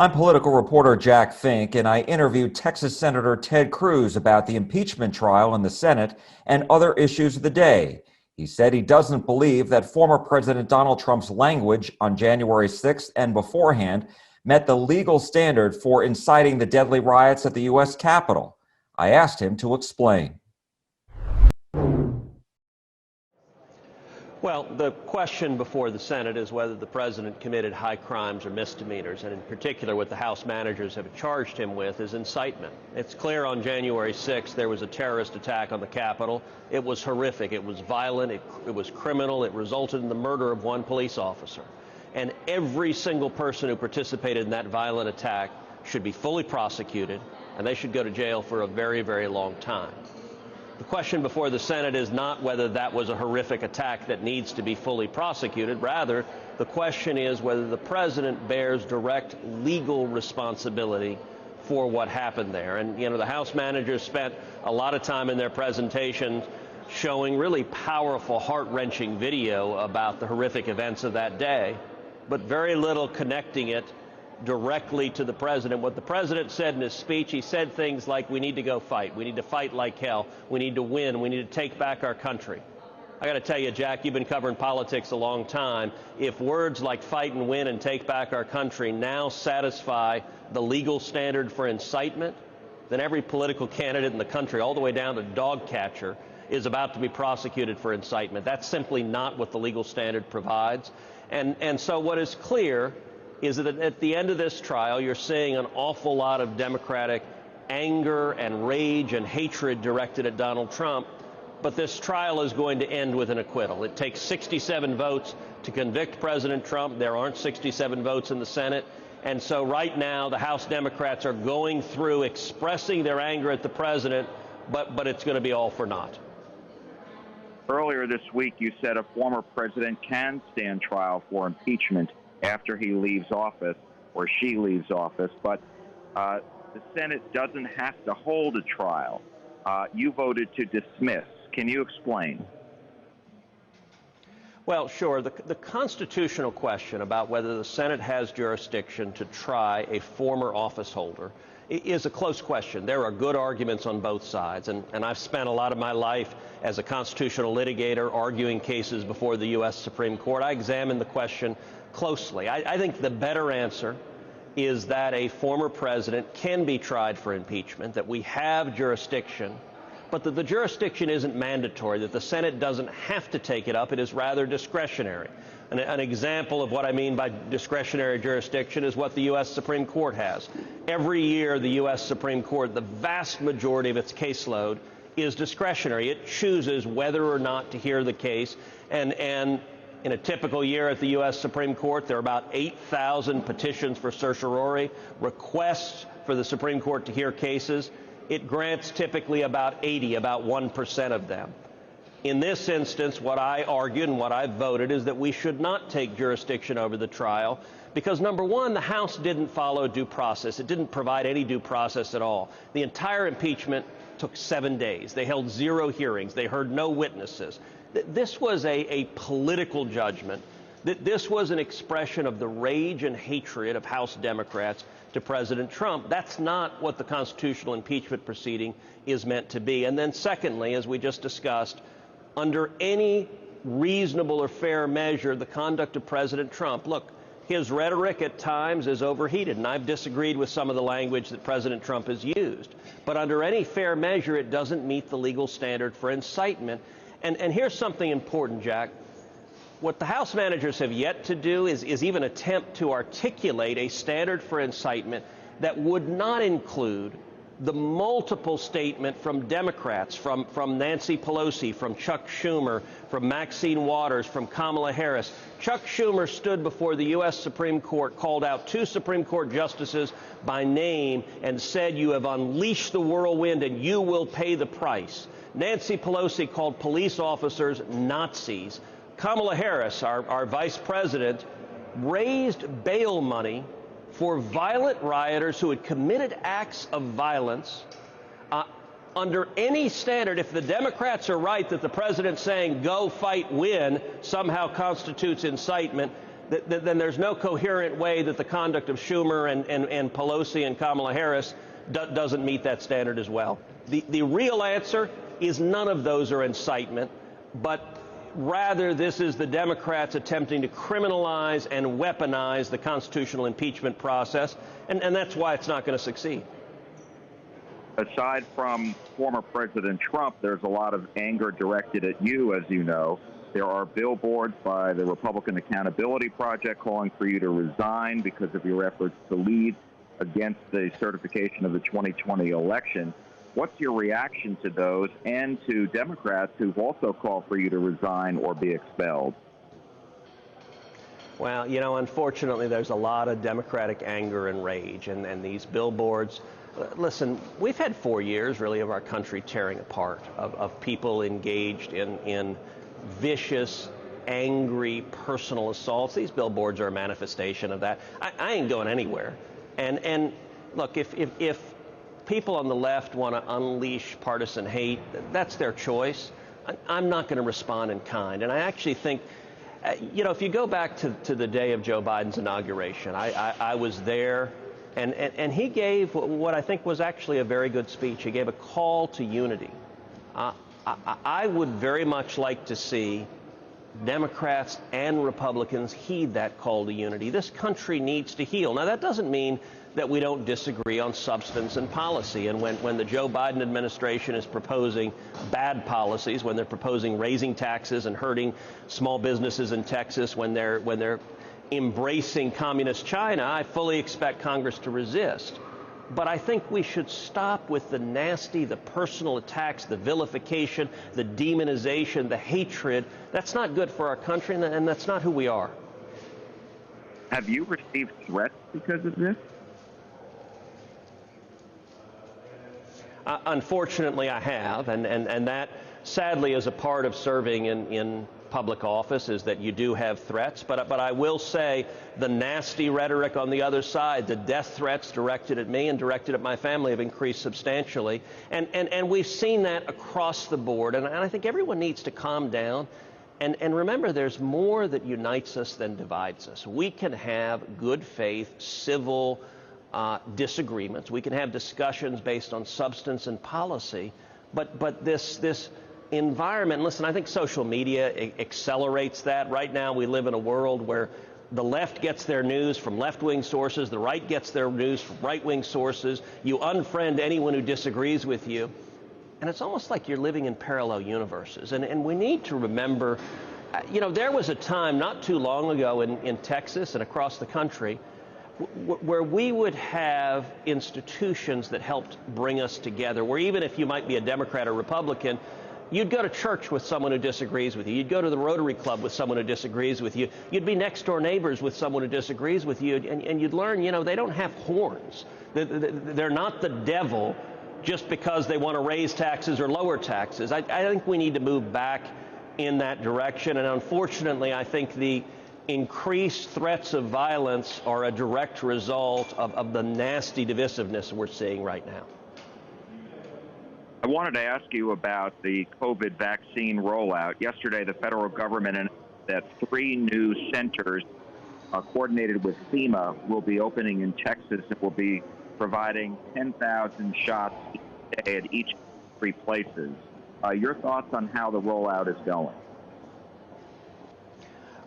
I'm political reporter Jack Fink, and I interviewed Texas Senator Ted Cruz about the impeachment trial in the Senate and other issues of the day. He said he doesn't believe that former President Donald Trump's language on January 6th and beforehand met the legal standard for inciting the deadly riots at the U.S. Capitol. I asked him to explain. Well, the question before the Senate is whether the president committed high crimes or misdemeanors, and in particular what the House managers have charged him with is incitement. It's clear on January 6th there was a terrorist attack on the Capitol. It was horrific. It was violent. It was criminal. It resulted in the murder of one police officer. And every single person who participated in that violent attack should be fully prosecuted, and they should go to jail for a very, very long time. The question before the Senate is not whether that was a horrific attack that needs to be fully prosecuted. Rather, the question is whether the president bears direct legal responsibility for what happened there. And, you know, the House managers spent a lot of time in their presentation showing really powerful, heart-wrenching video about the horrific events of that day, but very little connecting it directly to the president. What the president said in his speech, he said things like, we need to go fight. We need to fight like hell. We need to win. We need to take back our country. I got to tell you, Jack, you've been covering politics a long time. If words like fight and win and take back our country now satisfy the legal standard for incitement, then every political candidate in the country, all the way down to dog catcher, is about to be prosecuted for incitement. That's simply not what the legal standard provides. And so what is clear is that at the end of this trial, you're seeing an awful lot of Democratic anger and rage and hatred directed at Donald Trump. But this trial is going to end with an acquittal. It takes 67 votes to convict President Trump. There aren't 67 votes in the Senate. And so right now, the House Democrats are going through expressing their anger at the president, but it's going to be all for naught. Earlier this week, you said a former president can stand trial for impeachment after he leaves office or she leaves office, but the Senate doesn't have to hold a trial. You voted to dismiss. Can you explain? Well, sure. The constitutional question about whether the Senate has jurisdiction to try a former office holder is a close question. There are good arguments on both sides, and I've spent a lot of my life as a constitutional litigator arguing cases before the U.S. Supreme Court. I examine the question closely. I think the better answer is that a former president can be tried for impeachment, that we have jurisdiction, but that the jurisdiction isn't mandatory, that the Senate doesn't have to take it up. It is rather discretionary. An example of what I mean by discretionary jurisdiction is what the U.S. Supreme Court has. Every year, the U.S. Supreme Court, the vast majority of its caseload is discretionary. It chooses whether or not to hear the case, and in a typical year at the U.S. Supreme Court, there are about 8,000 petitions for certiorari, requests for the Supreme Court to hear cases. It grants typically about 80, about 1% of them. In this instance, what I argued and what I voted is that we should not take jurisdiction over the trial because, number one, the House didn't follow due process. It didn't provide any due process at all. The entire impeachment took 7 days. They held 0 hearings. They heard no witnesses. This was a political judgment. This was an expression of the rage and hatred of House Democrats to President Trump. That's not what the constitutional impeachment proceeding is meant to be. And then secondly, as we just discussed, under any reasonable or fair measure, the conduct of President Trump, look, his rhetoric at times is overheated, and I've disagreed with some of the language that President Trump has used. But under any fair measure, it doesn't meet the legal standard for incitement. And here's something important, Jack. What the House managers have yet to do is even attempt to articulate a standard for incitement that would not include the multiple statement from Democrats, from Nancy Pelosi, from Chuck Schumer, from Maxine Waters, from Kamala Harris. Chuck Schumer stood before the U.S. Supreme Court, called out 2 Supreme Court justices by name, and said, "You have unleashed the whirlwind and you will pay the price." Nancy Pelosi called police officers Nazis. Kamala Harris, our vice president, raised bail money for violent rioters who had committed acts of violence. Under any standard, if the Democrats are right that the president saying go fight, win somehow constitutes incitement, then there's no coherent way that the conduct of Schumer and Pelosi and Kamala Harris doesn't meet that standard as well. The real answer is none of those are incitement, but rather this is the Democrats attempting to criminalize and weaponize the constitutional impeachment process, and that's why it's not going to succeed. Aside from former President Trump, there's a lot of anger directed at you, as you know. There are billboards by the Republican Accountability Project calling for you to resign because of your efforts to lead against the certification of the 2020 election. What's your reaction to those and to Democrats who've also called for you to resign or be expelled? Well, you know, unfortunately, there's a lot of Democratic anger and rage, and these billboards. Listen, we've had 4 years, really, of our country tearing apart, of people engaged in vicious, angry, personal assaults. These billboards are a manifestation of that. I ain't going anywhere. And look, if people on the left want to unleash partisan hate, that's their choice. I'm not going to respond in kind. And I actually think, you know, if you go back to the day of Joe Biden's inauguration, I was there, and he gave what I think was actually a very good speech. He gave a call to unity. I would very much like to see Democrats and Republicans heed that call to unity. This country needs to heal. Now, that doesn't mean that we don't disagree on substance and policy. And when the Joe Biden administration is proposing bad policies, when they're proposing raising taxes and hurting small businesses in Texas, when they're embracing communist China, I fully expect Congress to resist. But I think we should stop with the nasty, the personal attacks, the vilification, the demonization, the hatred. That's not good for our country, and that's not who we are. Have you received threats because of this? Unfortunately, I have, and that sadly is a part of serving in public office, is that you do have threats. But I will say the nasty rhetoric on the other side, the death threats directed at me and directed at my family, have increased substantially. And we've seen that across the board. And I think everyone needs to calm down. And remember, there's more that unites us than divides us. We can have good faith, civil disagreements. We can have discussions based on substance and policy. But this environment, listen, I think social media accelerates that. Right now, we live in a world where the left gets their news from left-wing sources, the right gets their news from right-wing sources. You unfriend anyone who disagrees with you. And it's almost like you're living in parallel universes. And we need to remember, you know, there was a time not too long ago in Texas and across the country where we would have institutions that helped bring us together, where even if you might be a Democrat or Republican, you'd go to church with someone who disagrees with you. You'd go to the Rotary Club with someone who disagrees with you. You'd be next door neighbors with someone who disagrees with you. And you'd learn, you know, they don't have horns. They're not the devil just because they want to raise taxes or lower taxes. I think we need to move back in that direction. And unfortunately, I think the increased threats of violence are a direct result of the nasty divisiveness we're seeing right now. I wanted to ask you about the COVID vaccine rollout. Yesterday, the federal government announced that 3 new centers coordinated with FEMA will be opening in Texas and will be providing 10,000 shots each day at each 3 places. Your thoughts on how the rollout is going?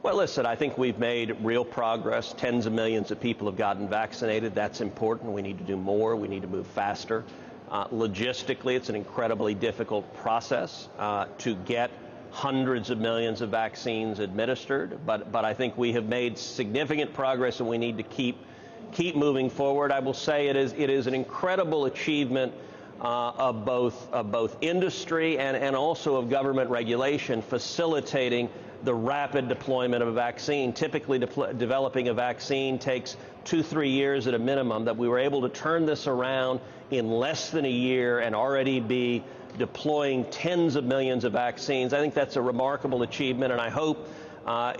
Well, listen, I think we've made real progress. Tens of millions of people have gotten vaccinated. That's important. We need to do more. We need to move faster. Logistically, it's an incredibly difficult process to get hundreds of millions of vaccines administered. But I think we have made significant progress, and we need to keep moving forward. I will say it is an incredible achievement of both industry and also of government regulation facilitating the rapid deployment of a vaccine. Typically, developing a vaccine takes 2-3 years at a minimum. That we were able to turn this around in less than a year and already be deploying tens of millions of vaccines. I think that's a remarkable achievement, and I hope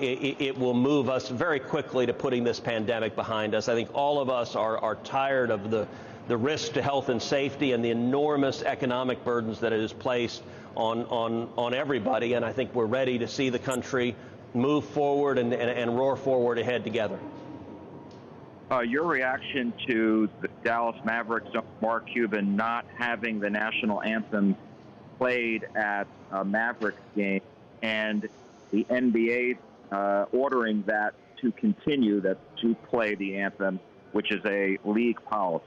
it will move us very quickly to putting this pandemic behind us. I think all of us are tired of the risk to health and safety and the enormous economic burdens that it has placed on everybody, and I think we're ready to see the country move forward and roar forward ahead together. Your reaction to the Dallas Mavericks, Mark Cuban, not having the national anthem played at a Mavericks game, and the NBA ordering that to continue, that to play the anthem, which is a league policy?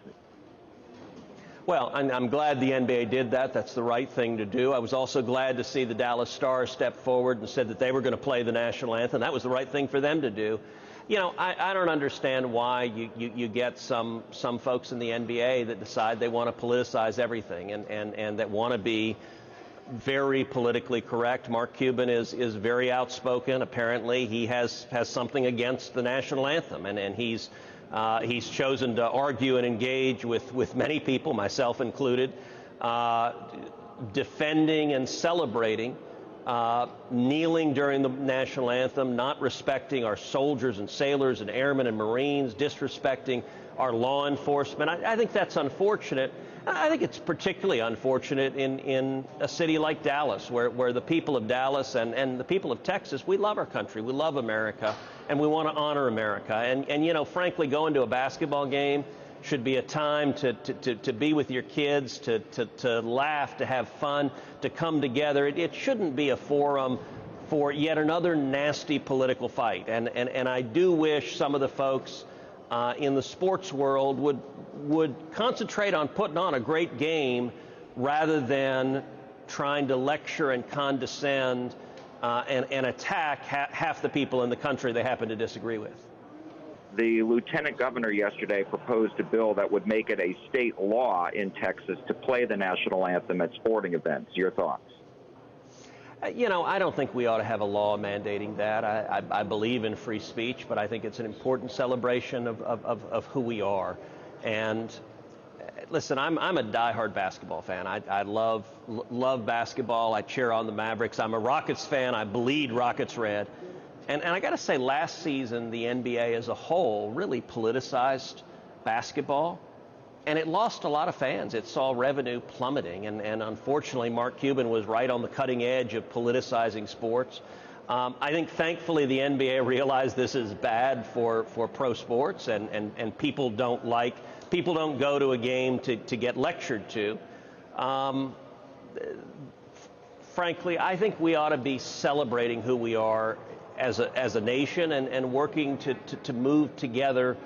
Well, I'm glad the NBA did that. That's the right thing to do. I was also glad to see the Dallas Stars step forward and said that they were going to play the national anthem. That was the right thing for them to do. You know, I don't understand why you get some folks in the NBA that decide they want to politicize everything and that want to be very politically correct. Mark Cuban is very outspoken. Apparently, he has something against the national anthem, and he's chosen to argue and engage with many people, myself included, defending and celebrating, kneeling during the national anthem, not respecting our soldiers and sailors and airmen and Marines, disrespecting our law enforcement. I think that's unfortunate. I think it's particularly unfortunate in a city like Dallas, where the people of Dallas and the people of Texas, we love our country, we love America, and we want to honor America. And you know, frankly, going to a basketball game should be a time to be with your kids, to laugh, to have fun, to come together. It shouldn't be a forum for yet another nasty political fight. And I do wish some of the folks in the sports world would concentrate on putting on a great game rather than trying to lecture and condescend and attack half the people in the country they happen to disagree with. The lieutenant governor yesterday proposed a bill that would make it a state law in Texas to play the national anthem at sporting events. Your thoughts? You know, I don't think we ought to have a law mandating that. I believe in free speech, but I think it's an important celebration of who we are. And listen, I'm a diehard basketball fan. I love basketball. I cheer on the Mavericks. I'm a Rockets fan. I bleed Rockets red. And I got to say, last season, the NBA as a whole really politicized basketball, and it lost a lot of fans. It saw revenue plummeting, and unfortunately, Mark Cuban was right on the cutting edge of politicizing sports. I think, thankfully, the NBA realized this is bad for pro sports, and people don't go to a game to get lectured to. Frankly, I think we ought to be celebrating who we are as a nation and working to move together,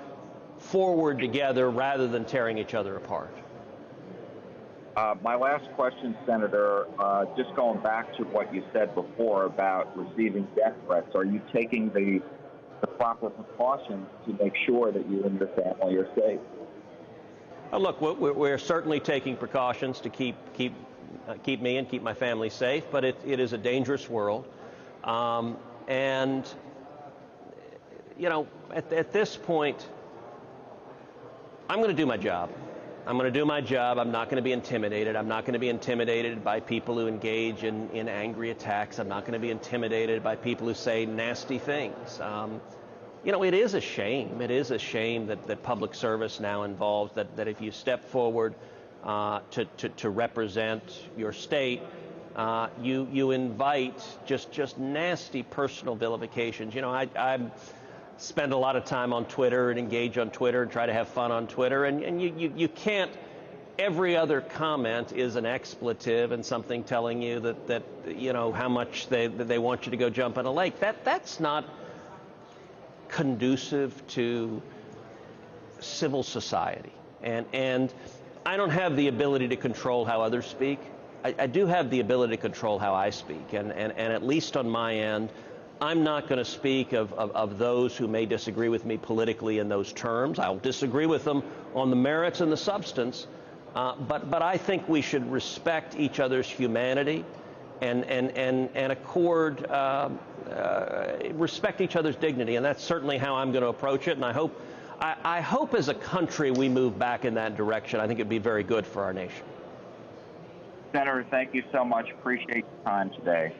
forward together, rather than tearing each other apart. My last question, Senator, just going back to what you said before about receiving death threats, are you taking the proper precautions to make sure that you and your family are safe? Look, we're certainly taking precautions to keep me and keep my family safe, but it is a dangerous world. And, you know, at this point, I'm going to do my job. I'm going to do my job. I'm not going to be intimidated. I'm not going to be intimidated by people who engage in angry attacks. I'm not going to be intimidated by people who say nasty things. You know, it is a shame. It is a shame that public service now involves that if you step forward to represent your state, you invite just nasty personal vilifications. You know, I spend a lot of time on Twitter and engage on Twitter and try to have fun on Twitter, and you can't. Every other comment is an expletive and something telling you that you know how much they want you to go jump in a lake. That's not conducive to civil society, and I don't have the ability to control how others speak. I do have the ability to control how I speak, and at least on my end, I'm not going to speak of those who may disagree with me politically in those terms. I'll disagree with them on the merits and the substance, but I think we should respect each other's humanity and accord respect each other's dignity, and that's certainly how I'm going to approach it. And I hope as a country we move back in that direction. I think it'd be very good for our nation. Senator, thank you so much. Appreciate your time today.